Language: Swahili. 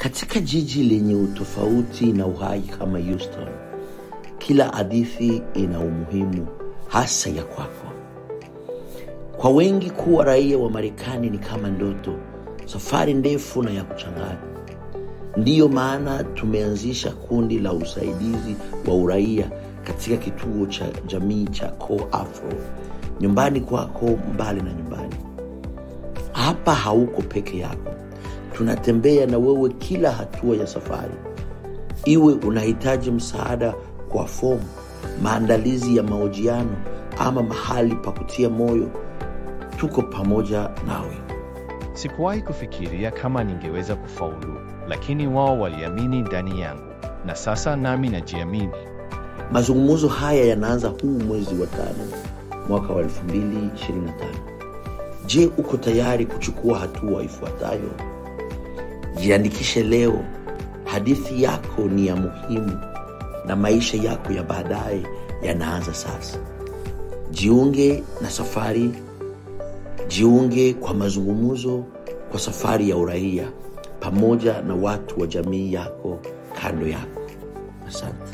Katika jiji lenye utofauti na uhai kama Houston, kila hadithi ina umuhimu hasa ya kwako. Kwa wengi kuwa raia wa Marekani ni kama ndoto, safari ndefu na ya kuchanganya. Ndiyo maana tumeanzisha kundi la usaidizi wa uraia katika kituo cha jamii cha Co-Afro, nyumbani kwako, mbali na nyumbani. Hapa hauko peke yako. Tunatembea na wewe kila hatua ya safari. Iwe unahitaji msaada kwa fomu, maandalizi ya mahojiano ama mahali pa kutia moyo, tuko pamoja nawe. Sikuwahi kufikiria kama ningeweza kufaulu, lakini wao waliamini ndani yangu, na sasa nami najiamini. Mazungumzo haya yanaanza huu mwezi wa 5 mwaka wa 2025. Je, uko tayari kuchukua hatua ifuatayo? Jiandikishe leo. Hadithi yako ni ya muhimu na maisha yako ya baadaye yanaanza sasa. Jiunge na safari. Jiunge kwa mazungumzo, kwa safari ya uraia pamoja na watu wa jamii yako kando yako. Asante.